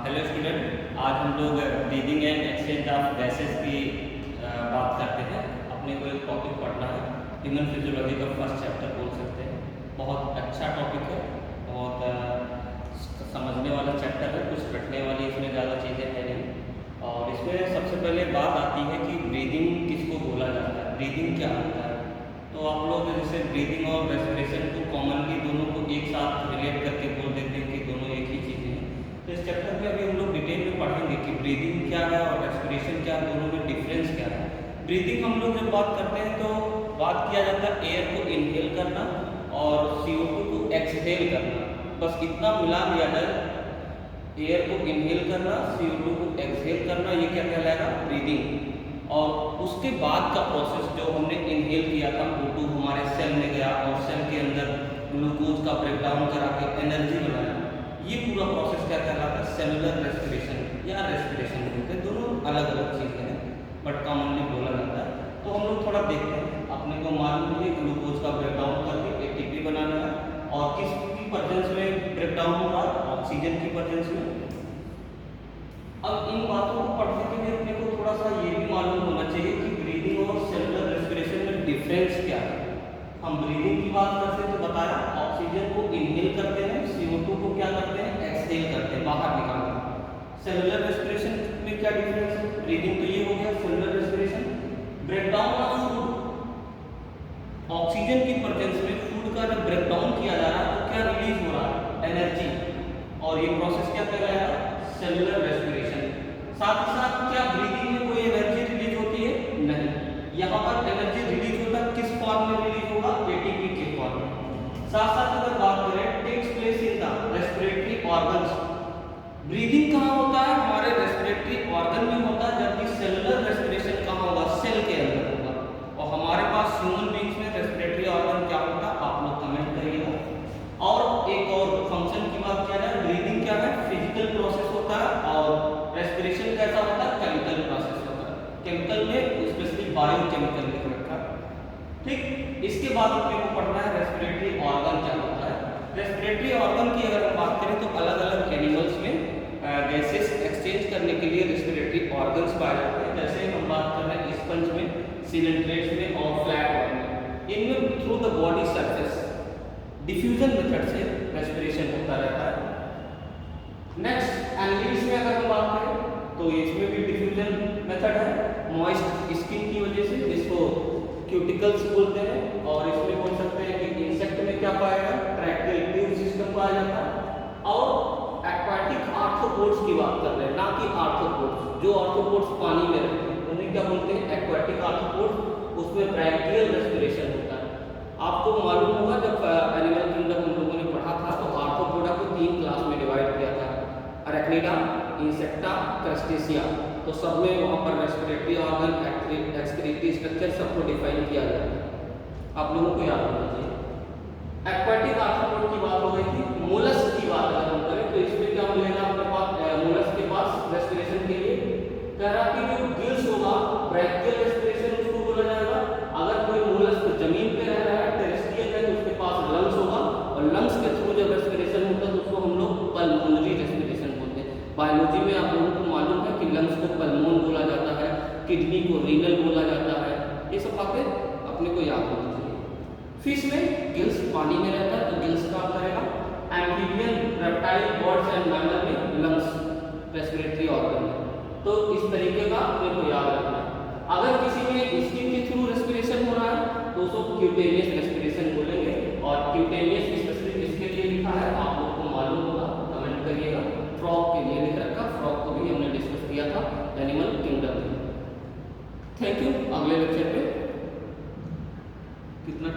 Hello student, आज हम लोग breathing and exchange of gases की बात करते हैं। अपने को एक टॉपिक पढ़ना है, ह्यूमन फिजियोलॉजी का फर्स्ट चैप्टर बोल सकते हैं। बहुत अच्छा टॉपिक है, बहुत समझने वाला चैप्टर है, कुछ रटने वाली इसमें ज़्यादा चीज़ें हैं नहीं। और इसमें सबसे पहले बात आती है कि ब्रीदिंग किसको बोला जाता है, ब्रीदिंग क्या होता है। तो आप लोग जैसे ब्रीदिंग और रेस्पिरेशन को कॉमनली दोनों को एक साथ रिलेट करके बोल देते हैं कि दोनों एक ही चीज़ें हैं। तो इस चैप्टर में अभी हम लोग डिटेल में पढ़ेंगे कि ब्रीदिंग क्या है और रेस्पिरेशन क्या है, दोनों में डिफरेंस क्या है। ब्रीदिंग हम लोग जब बात करते हैं तो बात किया जाता है एयर को इनहेल करना और CO2 को एक्सहेल करना। बस इतना मिला लिया जाए, एयर को इनहेल करना, CO2 को एक्सहेल करना, ये क्या कहलाएगा, ब्रीदिंग। और उसके बाद का प्रोसेस जो हमने इनहेल किया था, O2 हमारे सेल में गया और सेल के अंदर ग्लूकोज का ब्रेकडाउन करा के एनर्जी बनाया, ये पूरा प्रोसेस क्या कहलाता है, सेलुलर रेस्पिरेशन या रेस्पिरेशन बोलते हैं। दोनों अलग अलग चीज़ें हैं बट कॉमनली बोला जाता है। तो हम लोग थोड़ा देखते हैं। अपने को मालूम है ग्लूकोज का ब्रेकडाउन करके ATP बनाना है और किसकी प्रेजेंस में ब्रेकडाउन हो रहा है, ऑक्सीजन की प्रेजेंस में। अब इन बातों को पढ़ने के लिए अपने को थोड़ा सा ये भी मालूम होना चाहिए कि ब्रीदिंग और सेलुलर रेस्पिरेशन में डिफरेंस क्या है। हम ब्रीदिंग की बात करते हैं तो बताया ऑक्सीजन को इनहेल करते हैं, CO2 को क्या करते हैं, एक्सहेल करते हैं, बाहर निकालते हैं। सेलुलर रेस्पिरेशन में क्या डिफरेंस है, ब्रीदिंग तो ये हो गया, cellular respiration breakdown of food, oxygen की प्रेजेंस में फूड का जब ब्रेकडाउन किया जा रहा है तो क्या रिलीज हो रहा है, एनर्जी। और ये प्रोसेस क्या कहलाएगा, सेलुलर रेस्पिरेशन। साथ ही साथ क्या ब्रीदिंग में कोई एनर्जी रिलीज होती है, नहीं। यहाँ पर एनर्जी रिलीज होता है, किस फॉर्म में रिलीज होगा, ATP के फॉर्म में। साथ साथ अगर बात करें takes place in the respiratory organs, breathing कहाँ होता है, हमारे रेस्पिरेटरी ऑर्गन में होता है, जबकि सेलुलर रेस्पिरेशन कहाँ होगा, सेल के अंदर होगा। और हमारे पास ह्यूमन बींग्स में रेस्पिरेटरी ऑर्गन क्या होता है, आप लोग कमेंट करिएगा। और एक और फंक्शन की बात किया जाए, ब्रीदिंग क्या है, फिजिकल प्रोसेस होता है और रेस्पिरेशन कैसा होता है, केमिकल प्रोसेस होता है। केमिकल में स्पेशली बायोकेमिकल लिख रखा है, ठीक। इसके बाद अपने को पढ़ना है रेस्पिरेटरी ऑर्गन क्या होता है। रेस्पिरेटरी ऑर्गन की अगर हम बात करें तो अलग अलग एनिमल्स में गैसेस एक्सचेंज करने के लिए रेस्पिरेटरी ऑर्गन्स पाए जाते हैं। जैसे हम बात कर रहे हैं स्पंज में, सिलेंट्रेट्स में और फ्लैट ऑर्गन में। इनमें through the body surface diffusion method से रेस्पिरेशन होता रहता है। नेक्स्ट एनिमल्स में अगर हम बात करें तो इसमें भी डिफ्यूजन मेथड है, मॉइस्ट स्किन की वजह से, जिसको क्यूटिकल्स बोलते हैं। और इसमें बोल सकते हैं कि इंसेक्ट में क्या पाएगा, ट्रैक्टिल ट्यूब सिस्टम पाया जाता है। और एक्वाटिक आर्थ्रोपोड्स की बात कर रहे हैं, ना कि आर्थ्रोपोड्स। जो आर्थ्रोपोड्स पानी में रहते हैं उन्हें क्या बोलते हैं, एक्वाटिक आर्थ्रोपोड्स। उसमें ब्रैंकियल रेस्पिरेशन होता है। आपको मालूम होगा जब एनिमल किंगडम हम लोगों ने पढ़ा था तो आर्थ्रोपोडा को 3 क्लास में डिवाइड किया था, अरेक्निडा, इंसेक्टा, क्रस्टेशिया। तो सब में वहाँ पर रेस्पिरेटरी ऑर्गन, एक्सक्रीटरी स्ट्रक्चर सबको डिफाइन किया गया था, आप लोगों को याद होना चाहिए। एक्वाटिक आर्थ्रोपोड की बात हो गई थी। मोलस्क की बात अगर हम करें तो इसमें क्या मिलेगा अपने पास, मोलस्क के पास रेस्पिरेशन के लिए कह रहा कि जो गिल्स होगा, ब्रैंकियल रेस्पिरेशन उसको बोला जाएगा। अगर कोई मोलस्क जमीन पे रह रहा है, टेरेस्ट्रियल है, तो उसके पास लंग्स होगा और लंग्स के थ्रू जब रेस्पिरेशन होता है तो उसको हम लोग पल्मोनरी रेस्पिरेशन बोलते हैं। बायोलॉजी में आप लोगों को मालूम है कि लंग्स को पल्मोन बोला जाता है, किडनी को रीनल बोला जाता है। ये सब बातें अपने को याद होनी चाहिए। फिश में गिल्स पानी में रहता है तो गिल्स काम करेगा। Amphibian, reptile, birds and mammal में लंग्स रेस्पिरेटरी ऑर्गन है। तो इस तरीके का अपने को याद रखना है। अगर किसी में स्किन के थ्रू रेस्पिरेशन हो रहा है तो उसको क्यूटेनियस रेस्पिरेशन बोलेंगे। और क्यूटेनियस स्पेशली किसके लिए लिखा है आप लोग को मालूम होगा, कमेंट करिएगा। फ्रॉग के लिए लिख रखा, फ्रॉग को भी हमने डिस्कस किया था एनिमल किंगडम में। Thank you. अगले लेक्चर पे कितना